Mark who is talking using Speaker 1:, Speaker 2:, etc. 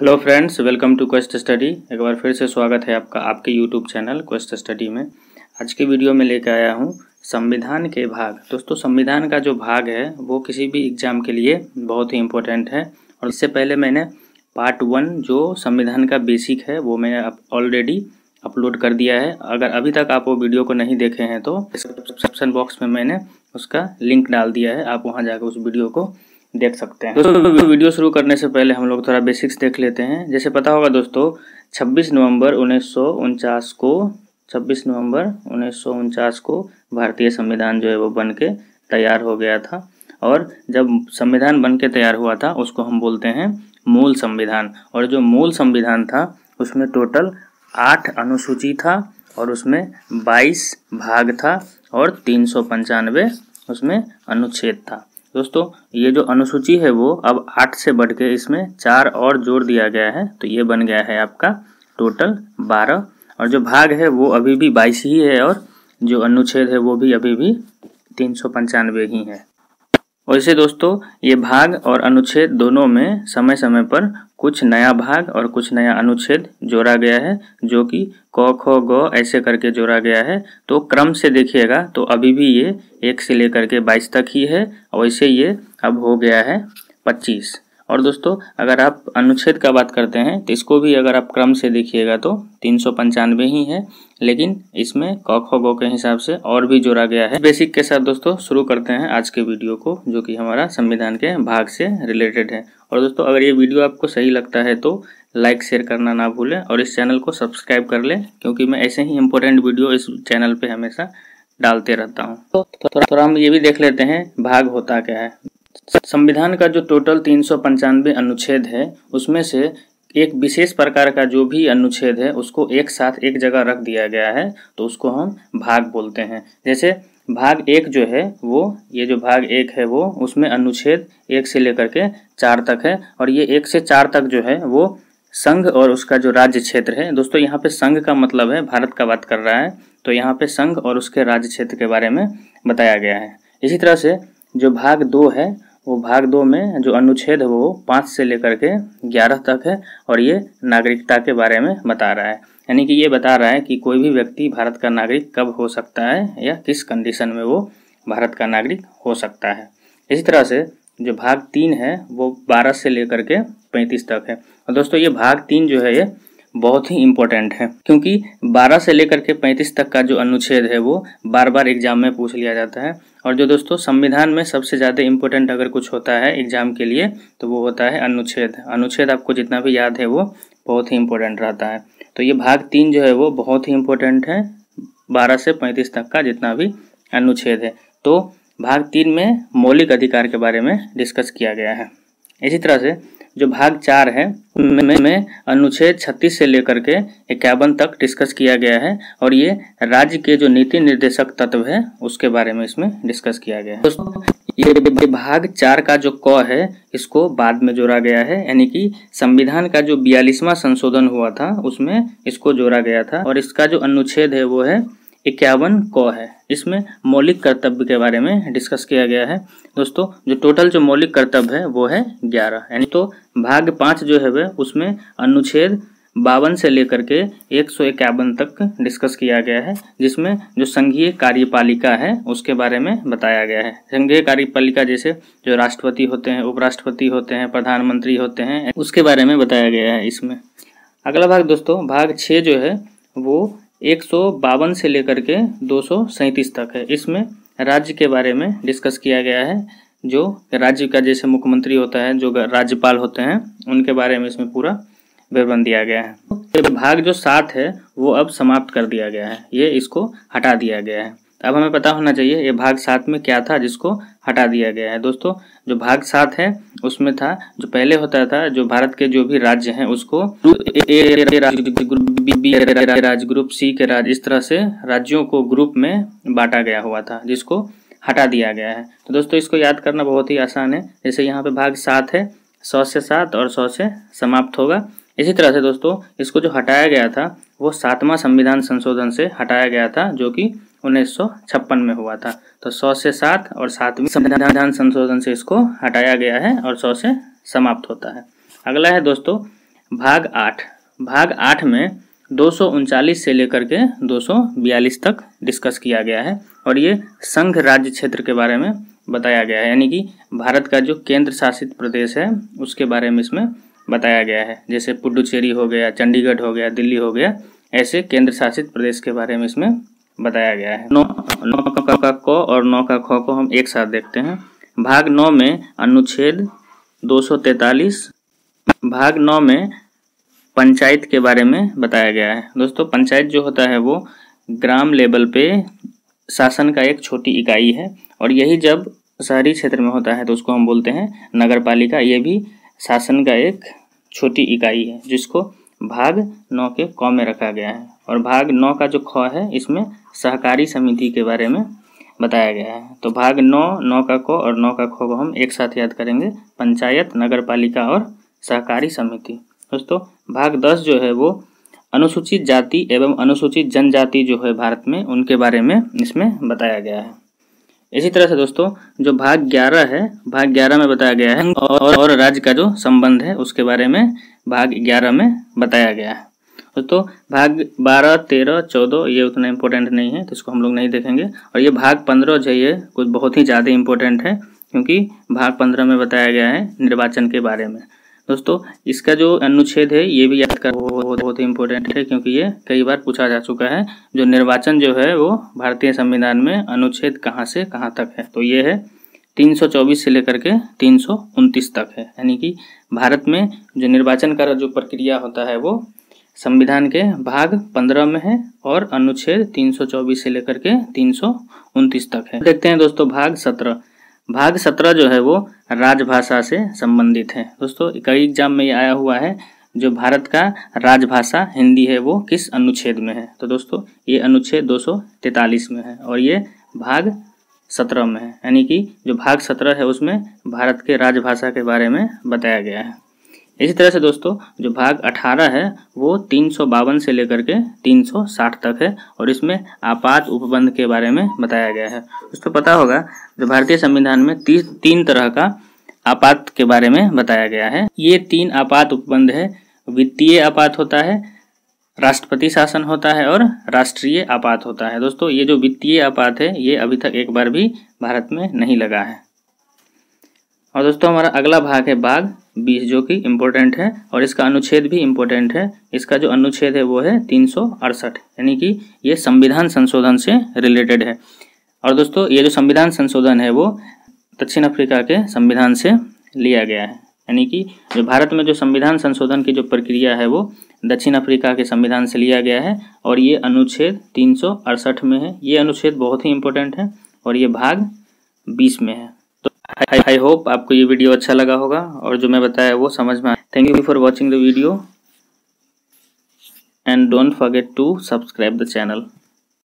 Speaker 1: Hello friends, welcome to Quest Study. एक बार फिर से स्वागत है आपका आपके यूट्यूब चैनल क्वेस्ट स्टडी में। आज की वीडियो में लेकर आया हूँ संविधान के भाग। दोस्तों, संविधान का जो भाग है वो किसी भी एग्ज़ाम के लिए बहुत ही इम्पोर्टेंट है। और इससे पहले मैंने पार्ट 1 जो संविधान का बेसिक है वो मैंने ऑलरेडी अपलोड कर दिया है। अगर अभी तक आप वो वीडियो को नहीं देखे हैं तो डिस्क्रिप्शन बॉक्स में मैंने उसका लिंक डाल दिया है, आप वहाँ जाकर उस वीडियो को देख सकते हैं। दोस्तों, वीडियो शुरू करने से पहले हम लोग थोड़ा बेसिक्स देख लेते हैं। जैसे पता होगा दोस्तों, 26 नवंबर 1949 को भारतीय संविधान जो है वो बन के तैयार हो गया था। और जब संविधान बन के तैयार हुआ था उसको हम बोलते हैं मूल संविधान। और जो मूल संविधान था उसमें टोटल 8 अनुसूची था और उसमें 22 भाग था और 395 उसमें अनुच्छेद था। दोस्तों, ये जो अनुसूची है वो अब 8 से बढ़ के इसमें 4 और जोड़ दिया गया है, तो ये बन गया है आपका टोटल 12। और जो भाग है वो अभी भी 22 ही है और जो अनुच्छेद है वो भी अभी भी 395 ही है। वैसे दोस्तों, ये भाग और अनुच्छेद दोनों में समय समय पर कुछ नया भाग और कुछ नया अनुच्छेद जोड़ा गया है, जो कि क ख ग ऐसे करके जोड़ा गया है। तो क्रम से देखिएगा तो अभी भी ये 1 से लेकर के 22 तक ही है, और वैसे ये अब हो गया है 25। और दोस्तों, अगर आप अनुच्छेद का बात करते हैं तो इसको भी अगर आप क्रम से देखिएगा तो 395 ही है, लेकिन इसमें क ख ग के हिसाब से और भी जोड़ा गया है। बेसिक के साथ दोस्तों शुरू करते हैं आज के वीडियो को, जो कि हमारा संविधान के भाग से रिलेटेड है। और दोस्तों, अगर ये वीडियो आपको सही लगता है तो लाइक शेयर करना ना भूलें और इस चैनल को सब्सक्राइब कर लें, क्योंकि मैं ऐसे ही इम्पोर्टेंट वीडियो इस चैनल पे हमेशा डालते रहता हूँ। तो थोड़ा हम ये भी देख लेते हैं भाग होता क्या है। संविधान का जो टोटल 395 अनुच्छेद है उसमें से एक विशेष प्रकार का जो भी अनुच्छेद है उसको एक साथ एक जगह रख दिया गया है, तो उसको हम भाग बोलते हैं। जैसे भाग 1 जो है वो, ये जो भाग 1 है वो, उसमें अनुच्छेद 1 से लेकर के 4 तक है। और ये 1 से 4 तक जो है वो संघ और उसका जो राज्य क्षेत्र है। दोस्तों, यहाँ पे संघ का मतलब है भारत का बात कर रहा है, तो यहाँ पे संघ और उसके राज्य क्षेत्र के बारे में बताया गया है। इसी तरह से जो भाग 2 है वो भाग 2 में जो अनुच्छेद है वो 5 से लेकर के 11 तक है, और ये नागरिकता के बारे में बता रहा है। यानी कि ये बता रहा है कि कोई भी व्यक्ति भारत का नागरिक कब हो सकता है या किस कंडीशन में वो भारत का नागरिक हो सकता है। इसी तरह से जो भाग 3 है वो 12 से लेकर के 35 तक है। और दोस्तों, ये भाग 3 जो है ये बहुत ही इम्पोर्टेंट है, क्योंकि 12 से लेकर के 35 तक का जो अनुच्छेद है वो बार बार एग्जाम में पूछ लिया जाता है। और जो दोस्तों संविधान में सबसे ज़्यादा इम्पोर्टेंट अगर कुछ होता है एग्जाम के लिए तो वो होता है अनुच्छेद। अनुच्छेद आपको जितना भी याद है वो बहुत ही इम्पोर्टेंट रहता है। तो ये भाग 3 जो है वो बहुत ही इम्पोर्टेंट है, 12 से 35 तक का जितना भी अनुच्छेद है। तो भाग 3 में मौलिक अधिकार के बारे में डिस्कस किया गया है। इसी तरह से जो भाग 4 है उनमें अनुच्छेद 36 से लेकर के 51 तक डिस्कस किया गया है, और ये राज्य के जो नीति निर्देशक तत्व है उसके बारे में इसमें डिस्कस किया गया है। दोस्तों, ये भाग 4 का जो क है इसको बाद में जोड़ा गया है, यानी कि संविधान का जो 42वां संशोधन हुआ था उसमें इसको जोड़ा गया था। और इसका जो अनुच्छेद है वो है 51 क है। इसमें मौलिक कर्तव्य के बारे में डिस्कस किया गया है। दोस्तों, जो टोटल जो मौलिक कर्तव्य है वो है 11, यानी तो भाग 5 जो है वह उसमें अनुच्छेद 52 से लेकर के 151 तक डिस्कस किया गया है, जिसमें जो संघीय कार्यपालिका है उसके बारे में बताया गया है। संघीय कार्यपालिका जैसे जो राष्ट्रपति होते हैं, उपराष्ट्रपति होते हैं, प्रधानमंत्री होते हैं, उसके बारे में बताया गया है इसमें। अगला भाग दोस्तों भाग 6 जो है वो 152 से लेकर के 237 तक है। इसमें राज्य के बारे में डिस्कस किया गया है। जो राज्य का जैसे मुख्यमंत्री होता है, जो राज्यपाल होते हैं, उनके बारे में इसमें पूरा विवरण दिया गया है। तो भाग जो 7 है वो अब समाप्त कर दिया गया है, ये इसको हटा दिया गया है। अब हमें पता होना चाहिए ये भाग 7 में क्या था जिसको हटा दिया गया है। दोस्तों, जो भाग 7 है उसमें था, जो पहले होता था, जो भारत के जो भी राज्य हैं उसको राज्य, ग्रुप सी के राज्य, इस तरह से राज्यों को ग्रुप में बांटा गया हुआ था, जिसको हटा दिया गया है। तो दोस्तों, इसको याद करना बहुत ही आसान है। जैसे यहाँ पे भाग 7 है, 100 से 7 और 100 से समाप्त होगा। इसी तरह से दोस्तों इसको जो हटाया गया था वो 7वां संविधान संशोधन से हटाया गया था, जो कि 1956 में हुआ था। तो 100 से 7 और 7वीं संविधान संशोधन से इसको हटाया गया है और 100 से समाप्त होता है। अगला है दोस्तों भाग 8 में 239 से लेकर के 242 तक डिस्कस किया गया है और ये संघ राज्य क्षेत्र के बारे में बताया गया है, यानी कि भारत का जो केंद्र शासित प्रदेश है उसके बारे में इसमें बताया गया है। जैसे पुडुचेरी हो गया, चंडीगढ़ हो गया, दिल्ली हो गया, ऐसे केंद्र शासित प्रदेश के बारे में इसमें बताया गया है। 9 का क और 9 का ख को हम एक साथ देखते हैं। भाग 9 में अनुच्छेद 243, भाग 9 में पंचायत के बारे में बताया गया है। दोस्तों पंचायत जो होता है वो ग्राम लेवल पे शासन का एक छोटी इकाई है और यही जब शहरी क्षेत्र में होता है तो उसको हम बोलते हैं नगर पालिका। ये भी शासन का एक छोटी इकाई है जिसको भाग 9 के क में रखा गया है। और भाग 9 का जो ख है इसमें सहकारी समिति के बारे में बताया गया है। तो भाग 9 का क और 9 का ख को हम एक साथ याद करेंगे, पंचायत, नगर पालिका और सहकारी समिति। दोस्तों भाग 10 जो है वो अनुसूचित जाति एवं अनुसूचित जनजाति जो है भारत में, उनके बारे में इसमें बताया गया है। इसी तरह से दोस्तों जो भाग 11 है, भाग 11 में बताया गया है और राज्य का जो संबंध है उसके बारे में भाग 11 में बताया गया है। दोस्तों भाग 12, 13, 14 ये उतना इम्पोर्टेंट नहीं है तो इसको हम लोग नहीं देखेंगे। और ये भाग 15 जो है कुछ बहुत ही ज़्यादा इम्पोर्टेंट है क्योंकि भाग 15 में बताया गया है निर्वाचन के बारे में। दोस्तों इसका जो अनुच्छेद है ये भी याद कर बहुत ही इम्पोर्टेंट है क्योंकि ये कई बार पूछा जा चुका है। जो निर्वाचन जो है वो भारतीय संविधान में अनुच्छेद कहाँ से कहाँ तक है, तो ये है 324 से लेकर के 329 तक है। यानी कि भारत में जो निर्वाचन का जो प्रक्रिया होता है वो संविधान के भाग 15 में है और अनुच्छेद 324 से लेकर के 329 तक है। देखते हैं दोस्तों भाग 17। भाग 17 जो है वो राजभाषा से संबंधित है। दोस्तों कई एग्जाम में ये आया हुआ है, जो भारत का राजभाषा हिंदी है वो किस अनुच्छेद में है। तो दोस्तों ये अनुच्छेद 243 में है और ये भाग 17 में है। यानी कि जो भाग 17 है उसमें भारत के राजभाषा के बारे में बताया गया है। इसी तरह से दोस्तों जो भाग 18 है वो 352 से लेकर के 360 तक है और इसमें आपात उपबंध के बारे में बताया गया है। दोस्तों पता होगा जो भारतीय संविधान में 3 तरह का आपात के बारे में बताया गया है। ये 3 आपात उपबंध है, वित्तीय आपात होता है, राष्ट्रपति शासन होता है और राष्ट्रीय आपात होता है। दोस्तों ये जो वित्तीय आपात है ये अभी तक एक बार भी भारत में नहीं लगा है। और दोस्तों हमारा अगला भाग है भाग 20 जो कि इम्पोर्टेंट है और इसका अनुच्छेद भी इम्पोर्टेंट है। इसका जो अनुच्छेद है वो है 368, यानी कि ये संविधान संशोधन से रिलेटेड है। और दोस्तों ये जो संविधान संशोधन है वो दक्षिण अफ्रीका के संविधान से लिया गया है। यानी कि जो भारत में जो संविधान संशोधन की जो प्रक्रिया है वो दक्षिण अफ्रीका के संविधान से लिया गया है और ये अनुच्छेद 368 में है। ये अनुच्छेद बहुत ही इम्पोर्टेंट है और ये भाग 20 में है। तो आई होप आपको ये वीडियो अच्छा लगा होगा और जो मैं बताया वो समझ में आया। Thank you for watching the video and don't forget to subscribe the channel.